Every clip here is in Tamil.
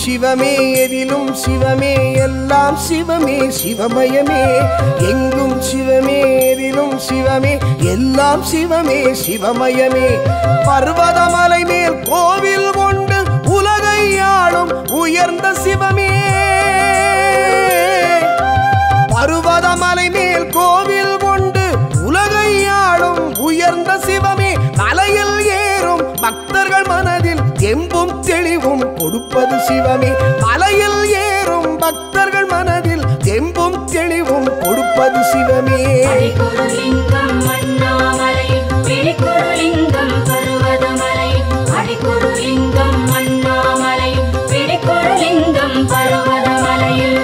சிவமே எதிலும் சிவமே எல்லாம் சிவமே சிவமயமே எங்கும் சிவமே எதிலும் சிவமே எல்லாம் சிவமே சிவமயமே பர்வதமலை மேல் கோவில் கொண்டு உலகை ஆளும் உயர்ந்த சிவமே பர்வதமலை மேல் கோவில் கொண்டு உலகை ஆளும் உயர்ந்த சிவமே மலையில் ஏறும் பக்தர்கள் மனதில் தெம்பும் தெளிவும் கொடுப்பது சிவமே மலையில் ஏறும் பக்தர்கள் மனதில் தெம்பும் தெளிவும் கொடுப்பது சிவமே அடிக்குருலிங்கம் அண்ணாமலை பிடிக்குருலிங்கம் பர்வதமலை அடிக்குருலிங்கம் அண்ணாமலை பிடிக்குருலிங்கம் பர்வதமலையில்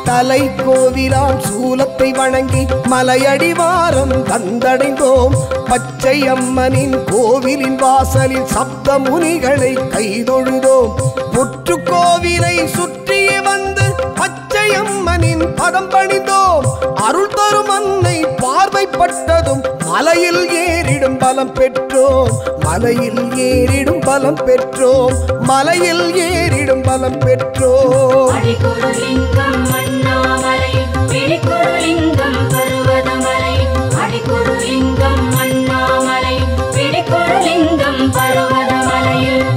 தலை கோவிலால் சூலத்தை வணங்கி மலையடிவாரம் வந்தடைந்தோம் பச்சை அம்மனின் கோவிலின் வாசலில் சப்த முனிகளை கைதொழுதோம் புற்று கோவிலை சுற்றியே வந்து பச்சை அம்மனின் பதம் பணிந்தோம் அருள் தரும் அன்னை பார்வைப்பட்டதும் மலையில் ஏறிடும் பலம் பெற்றோம் மலையில் ஏறிடும் பலம் பெற்றோம் மலையில் ஏறிடும் பலம் பெற்றோம் அடிக்குருலிங்கம் அண்ணாமலை பிடிக்குருலிங்கம் பர்வதமலை அடிக்குருலிங்கம் அண்ணாமலை பிடிக்குருலிங்கம் பர்வதமலையில்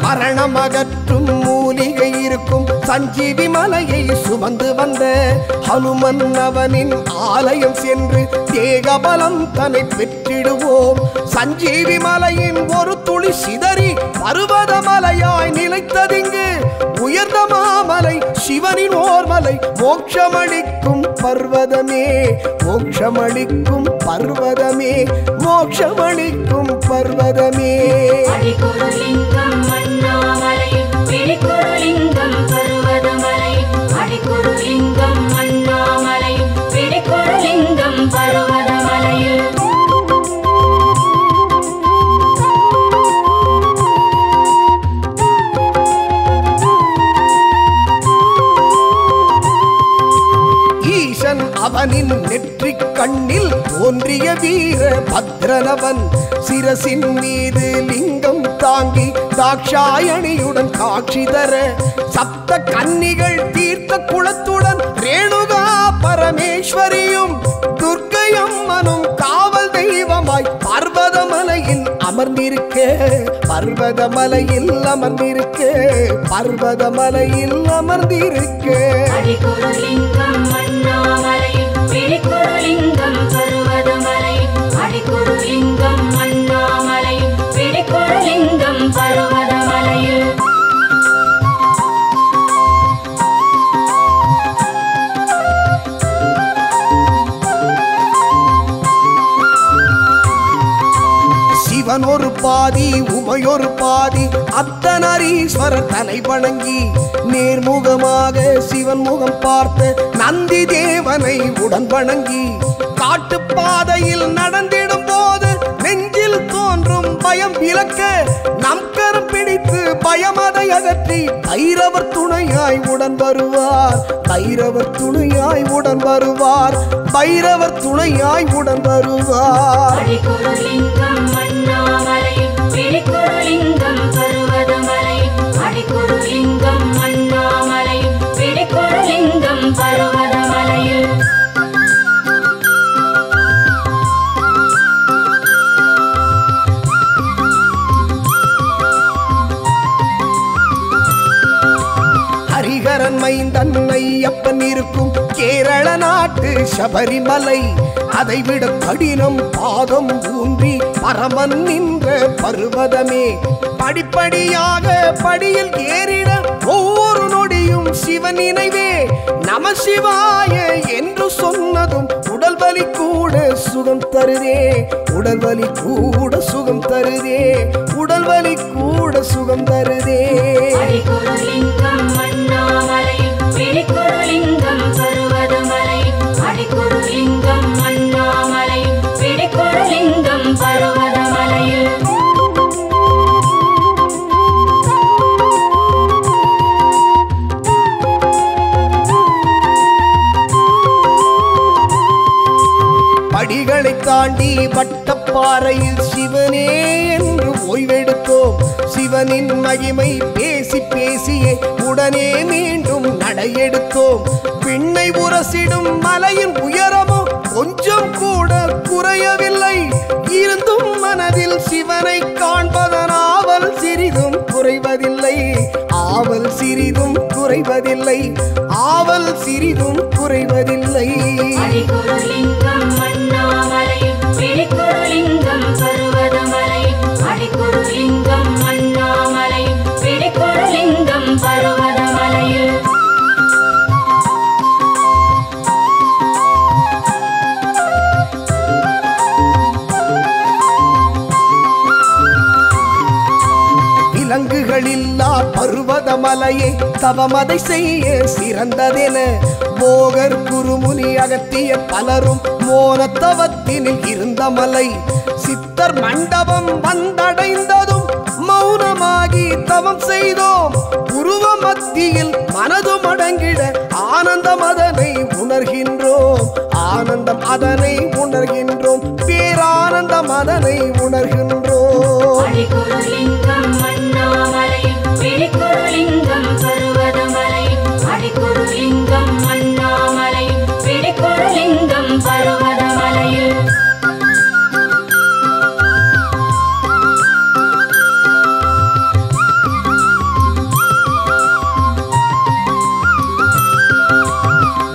மரணமகற்றும் மூலிகை இருக்கும் சஞ்சீவி மலையை சுமந்து வந்த ஹனுமன் அவனின் ஆலயம் சென்று தேகபலம் தன்னை பெற்றிடுவோம் சஞ்சீவி மலையின் ஒரு துளி சிதறி பர்வதமலையாய் நிலைத்ததிங்கு உயர்ந்த மாமலை சிவனின் ஓர்மலை மோட்சமளிக்கும் பர்வதமே மோட்சமளிக்கும் பர்வதமே மோட்சமளிக்கும் பர்வதமே அடிக்குருலிங்கம் அண்ணாமலை பிடிக்குருலிங்கம் பர்வதமலை அடிக்குருலிங்கம் அண்ணாமலை பிடிக்குருலிங்கம் பர்வதமலையில் ஈசன் அவனின் நெற்றிக் கண்ணில் தோன்றிய வீர பத்ரனவன் சிரசின் மீது லிங்கம் தாங்கி தாக்ஷாயணியுடன் காட்சி தர சப்த கன்னிகள் தீர்த்த குளத்துடன் ரேணுகா பரமேஸ்வரியும் துர்க்கையம்மனும் காவல் தெய்வமாய் பர்வதமலையில் அமர்ந்திருக்க பர்வதமலையில் அமர்ந்திருக்க பர்வதமலையில் அமர்ந்திருக்க அடிக்குருலிங்கம் அண்ணாமலை பிடிக்குருலிங்கம் பர்வதமலை அடிக்குருலிங்கம் அண்ணாமலை பிடிக்குருலிங்கம் பர்வதமலையில் சிவன் ஒரு பாதி உமையொரு பாதி அத்தனரீஸ்வரர் தலை வணங்கி நேர்முகமாக சிவன் முகம் பார்த்த நந்தி தேவனை உடன் வணங்கி காட்டு பாதையில் நடந்திடும் போது நெஞ்சில் தோன்றும் பயம் விலக்க நம் கரம் பிடித்து பயமதை அகற்றி பைரவர் துணையாய் உடன் வருவார் பைரவர் துணையாய் உடன் வருவார் பைரவர் துணையாய் உடன் வருவார் அடிக்குருலிங்கம் அண்ணாமலை பிடிக்குருலிங்கம் பர்வதமலை அடிக்குருலிங்கம் அண்ணாமலை பிடிக்குருலிங்கம் பர்வதமலையில் ஹரிஹரன் மைந்தன் ஐயப்பன் இருக்கும் கேரள நாட்டு சபரிமலை அதைவிட கடினம் பாதம் ஊன்றி பரமன் நின்ற பர்வதமே படிப்படியாக படியில் ஏறிட ஒவ்வொரு நொடியும் சிவன் நினைவே நம சிவாய என்று சொன்னதும் உடல் வலி கூட சுகம் தருதே உடல் வலி கூட சுகம் தருதே உடல் வலி கூட சுகம் தருதே அடிக்குருலிங்கம் அண்ணாமலை பிடிக்குருலிங்கம் பர்வதமலை அடிக்குருலிங்கம் அண்ணாமலை பிடிக்குருலிங்கம் வட்டப்பாறையில் சிவனே என்று ஓய்வெடுத்தோம். சிவனின் மகிமை பேசி பேசியே உடனே மீண்டும் நடையெடுத்தோம். விண்ணை உரசிடும் மலையின் உயரமோ கொஞ்சம் கூட குறையவில்லை. இருந்தும் மனதில் சிவனை காண்பதன் ஆவல் சிறிதும் குறைவதில்லை. ஆவல் சிறிதும் குறைவதில்லை. ஆவல் சிறிதும் குறைவதில்லை. அடிக்குருலிங்கம் அண்ணாமலை பிடிக்குருலிங்கம் பர்வதமலை. அடிக்குருலிங்கம் அண்ணாமலை பிடிக்குருலிங்கம் பர்வதமலையில் விலங்குகளில்லா பர்வதமலையை தவமதை செய்ய சிறந்ததென போகர் குருமுனி அகத்திய பலரும் மோனத்தவத்தினில் இருந்த மலை. சித்தர் மண்டபம் வந்தடைந்ததும் மௌனமாகி தவம் செய்தோம். உருவ மத்தியில் மனதும் அடங்கிட ஆனந்தம் அதனை உணர்கின்றோம். ஆனந்தம் அதனை உணர்கின்றோம். பேரானந்தம் அதனை உணர்கின்றோம். அடிக்குருலிங்கம் அண்ணாமலை பிடிக்குருலிங்கம் பர்வதமலை. அடிக்குருலிங்கம் அண்ணாமலை பிடிக்குருலிங்கம் பர்வதமலையில்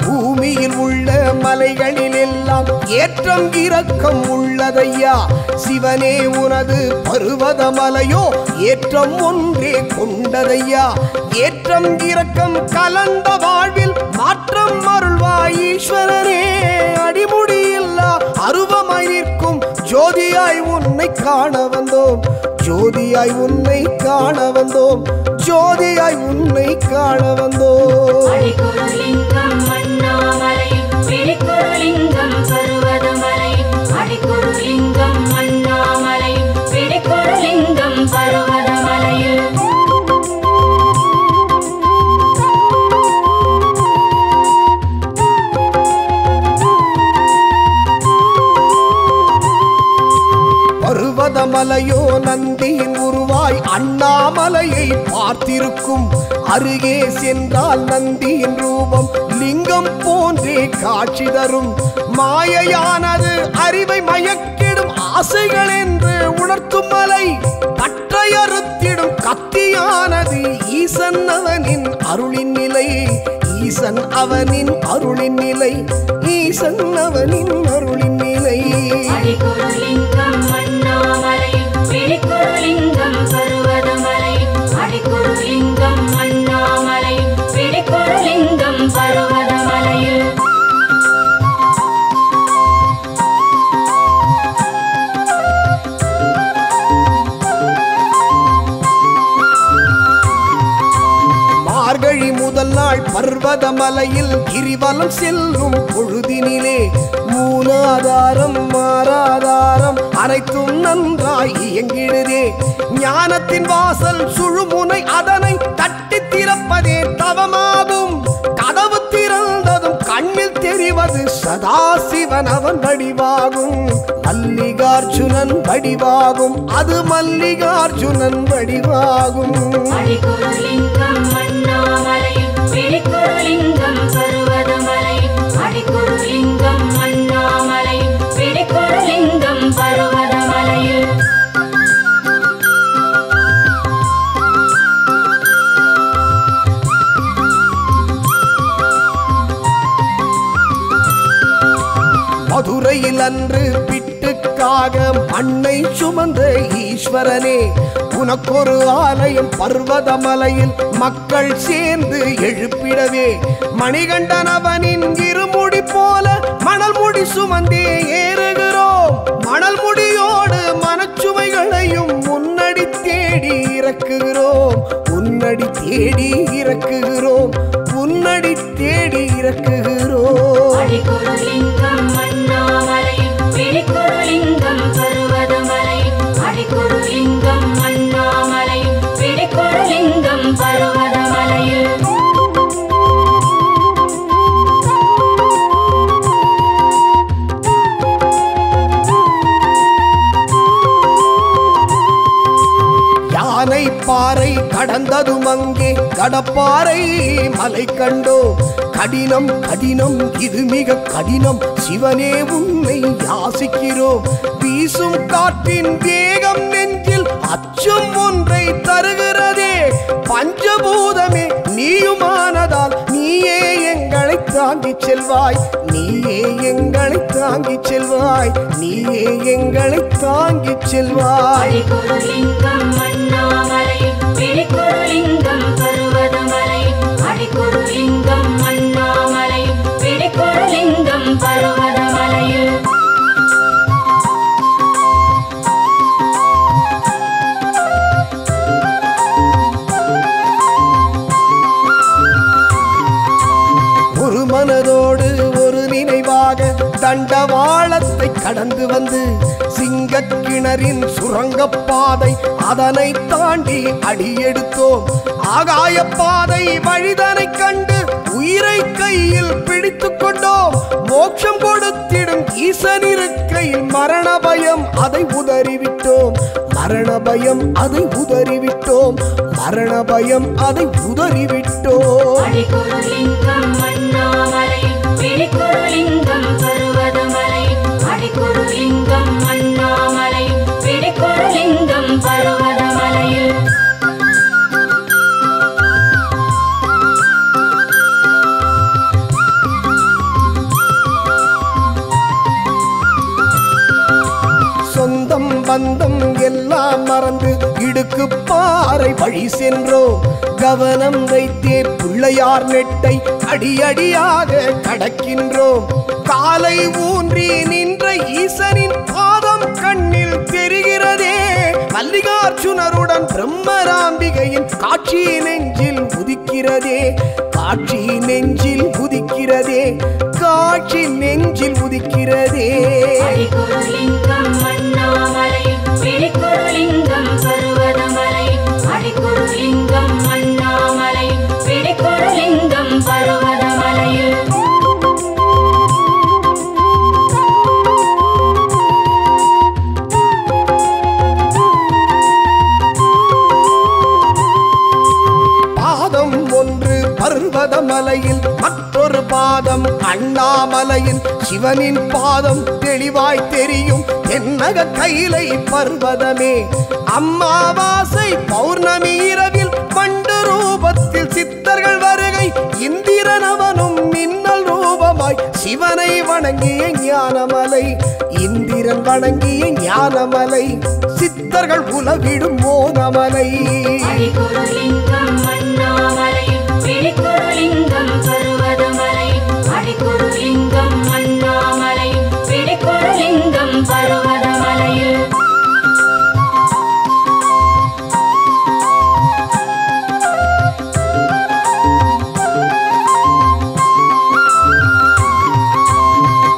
பூமியில் உள்ள மலைகளில் எல்லாம் ஏற்றம் இரக்கம் உள்ளதையா. சிவனே உனது பர்வதமலையோ ஏற்றம் ஒன்றே கொண்டதையா. ஏற்றம் இரக்கம் கலந்த வாழ்வில் மாற்றம் அருள்வாய் ஈஸ்வரனே. அடிமுடியில்லா அருவமாய் நிற்கும் ஜோதியாய் உன்னை காண வந்தோம். ஜோதியாய் உன்னை காண வந்தோம். ஜோதியாய் உன்னை காண வந்தோம். அடிக்குருலிங்கம் அண்ணாமலை பிடிக்குருலிங்கம் பர்வதமலை. அடிக்குருலிங்கம் அண்ணாமலை பிடிக்குருலிங்கம் பர்வதமலையில் பர்வதமலையோ நந்தியின் உருவாய் அண்ணாமலையை பார்த்திருக்கும். அருகே சென்றால் நந்தியின் ரூபம் லிங்கம் போன்றே காட்சி தரும். மாயையானது அறிவை மயக்கிடும் ஆசைகள் என்று உணர்த்தும் மலை. பற்றையறுத்திடும் கத்தியானது ஈசன் அவனின் அருளின் நிலை. ஈசன் அவனின் அருளின் நிலை. ஈசன் அவனின் அருளின் நிலை. அடிக்குருலிங்கம் அண்ணாமலை பிடிக்குருலிங்கம் பர்வதமலை. அடிக்குருலிங்கம் அண்ணாமலை பிடிக்குருலிங்கம் பர்வதமலையில் மார்கழி முதல் நாள் பர்வதமலையில் கிரிவலம் செல்லும் பொழுதினிலே மூலாதாரம் மாறாதாரம் அனைத்தும் நன்றாய் இயங்கிடுதே. ஞானத்தின் வாசல் சுழுமுனை அதனை தட்டி திறப்பதே தவமாகும். கதவு திறந்ததும் கண்ணில் தெரிவது சதாசிவன் அவன் வடிவாகும். மல்லிகார்ஜுனன் வடிவாகும். அது மல்லிகார்ஜுனன் வடிவாகும். அடிக்குருலிங்கம் அண்ணாமலை பிடிக்குருலிங்கம் பர்வதமலை. அடிக்குருலிங்கம் அண்ணாமலை பிடிக்குருலிங்கம் பர்வதமலையில் மதுரையில் அன்று பிட்டுக்காக மண்ணை சுமந்த ஈஸ்வரனே. உனக்கொரு ஆலயம் பர்வதமலையில் மக்கள் சேர்ந்து எழுப்பிடவே. மணிகண்டனவனின் இருமுடி போல மணல் முடி சுமந்தே ஏறுகிறோம். மணல் முடியோடு மனச்சுமைகளையும் முன்னடி தேடி இறக்குகிறோம். உன்னடி தேடி இறக்குகிறோம். உன்னடி தேடி இறக்குகிறோம். அடிக்குருலிங்கம் அண்ணாமலை பிடிக்குருலிங்கம் பர்வதமலை. அடிக்குருலிங்கம் அண்ணாமலை பிடிக்குருலிங்கம் பர்வதமலையில் கடந்ததும் அங்கே கடப்பாறை மலை கண்டோ. கடினம் கடினம் இது மிக கடினம், சிவனே உன்னை யாசிக்கிறோம். வீசும் காற்றின் வேகம் நெஞ்சில் அச்சம் ஒன்றை தருகிறதே. பஞ்சபூதமே நீயுமானதால் நீயே எங்களை தாங்கிச் செல்வாய், நீயே எங்களை தாங்கிச் செல்வாய், நீயே எங்களை தாங்கிச் செல்வாய். அடிக்குருலிங்கம் அண்ணாமலை பிடிக்குருலிங்கம் பர்வதமலை, அடிக்குருலிங்கம் அண்ணாமலை பிடிக்குருலிங்கம் பர்வதமலையில் ஒரு மனதோடு ஒரு நினைவாக தண்டவாளத்தை கடந்து வந்து சிங்கக்கிணறின் சுரங்கப்பாதை அதனை தாண்டி அடியெடுத்தோம். ஆகாய பாதை வழிதனை கண்டு உயிரை கையில் பிடித்துக் கொண்டோம். மோட்சம் கொடுத்திடும் ஈசன் இருக்கையில் மரண பயம் அதை உதறிவிட்டோம், மரண பயம் அதை உதறிவிட்டோம், மரண பயம் அதை உதறிவிட்டோம். அடிக்குருலிங்கம் அண்ணாமலை பிடிக்குருலிங்கம் பர்வதமலை, அடிக்குருலிங்கம் அண்ணாமலை பிடிக்குருலிங்கம் பர்வதமலையில் சொந்தம் பந்தம் எல்லாம் மறந்து இடுக்கு பாறை வழி சென்றோம். கவனம் வைத்தே பிள்ளையார் நெட்டை அடியடியாக கடக்கின்றோம். காலை ஊன்றி நின்ற ஈசனின் பாதம் கண்ணில் தெரிகிறதே. மல்லிகார்ஜுனருடன் பிரம்மராம்பிகையின் காட்சி நெஞ்சில் உதிக்கிறதே, காட்சி நெஞ்சில் உதிக்கிறதே, காட்சி நெஞ்சில் உதிக்கிறதே. அடிக்குருலிங்கம் அண்ணாமலை பிடிக்குருலிங்கம் பர்வதமலை, அடிக்குருலிங்கம் அண்ணாமலை பிடிக்குருலிங்கம் பர்வதமலையில் பாதம் ஒன்று பர்வதமலையில், மற்றொரு பாதம் அண்ணாமலையில். சிவனின் பாதம் தெளிவாய் தெரியும் தென்னக கைலை பர்வதமே. அம்மாவாசை பௌர்ணமி இரவில் பண்டு ரூபத்தில் சித்தர்கள் வருகை. இந்திரனவனும் மின்னல் ரூபமாய் சிவனை வணங்கிய ஞானமலை, இந்திரன் வணங்கிய ஞானமலை, சித்தர்கள் உலவிடும் மோனமலை. அடிக்குருலிங்கம் அண்ணாமலை பிடிக்குருலிங்கம் பர்வதமலை, அடிக்குருலிங்கம் அண்ணாமலை பிடிக்குருலிங்கம் பர்வதமலையில்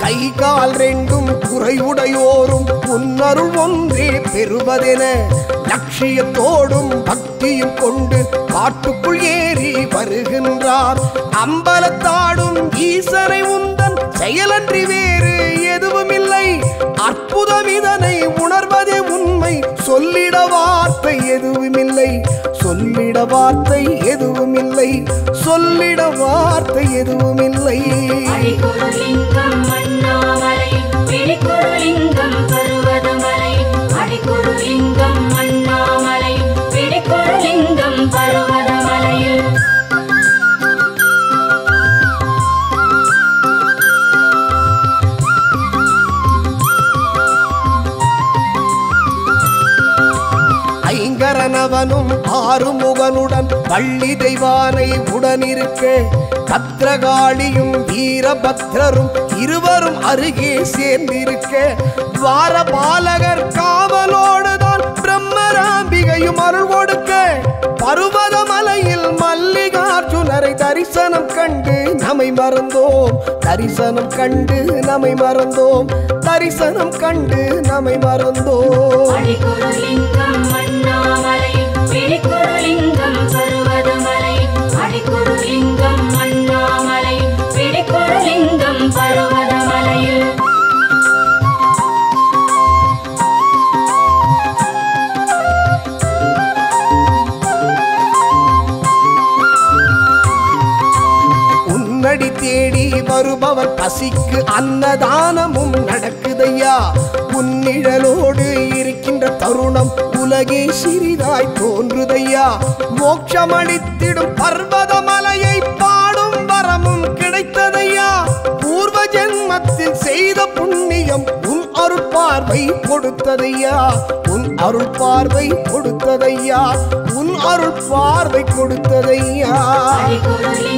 கை கால் ரெண்டும் குறைவுடையோரும் உன்னருள் ஒன்றே பெறுவதென லட்சியத்தோடும் பக்தியும் கொண்டு காட்டுக்குள் ஏறி வருகின்றார். அம்பலத்தாடும் ஈசனை உந்தன் செயலன்றி வேறு எதுவும் இல்லை. அற்புதம் இதனை உணர்வதே உண்மை, சொல்லிட வார்த்தை எதுவும் இல்லை, சொல்லிட வார்த்தை எதுவும் இல்லை, சொல்லிட வார்த்தை எதுவும் இல்லை. அடிக்குருலிங்கம் அண்ணாமலை பிடிக்குருலிங்கம் பர்வதமலை, அடிக்குருலிங்கம் அண்ணாமலை பிடிக்குருலிங்கம் பர்வதமலையில் ஐங்கரனவனும் ஆறுமுகனுடன் பள்ளி தெய்வானை உடனிருக்க. பத்ரகாளியும் வீரபத்ரரும் இருவரும் அருகே சேர்ந்திருக்க. துவாரபாலகர் காவலோடுதான் பிரம்மராம்பிகையும் அருள் கொடுக்க. பர்வதமலையில் மல்லிகார்ஜுனரை தரிசனம் கண்டு நம்மை மறந்தோம், தரிசனம் கண்டு நம்மை மறந்தோம், தரிசனம் கண்டு நம்மை மறந்தோம். அடிக்குருலிங்கம் அண்ணாமலை பிடிக்குருலிங்கம் பர்வதமலை, அடிக்குருலிங்கம் அண்ணாமலை பிடிக்குருலிங்கம் பர்வதமலையில் வருபவர் பசிக்கு அன்னதானமும் நடக்குதையா. உன்னிழலோடு இருக்கின்ற தருணம் உலகே சிறிதாய் தோன்றுதையா. மோட்சமளித்திடும் பர்வதமலையை பாடும் வரமும் கிடைத்ததையா. பூர்வ ஜென்மத்தில் செய்த புண்ணியம் உன் அருள் பார்வை கொடுத்ததையா. உன் அருள் பார்வை கொடுத்ததையா. உன் அருள் பார்வை கொடுத்ததையா. அடிக்குருலிங்கம்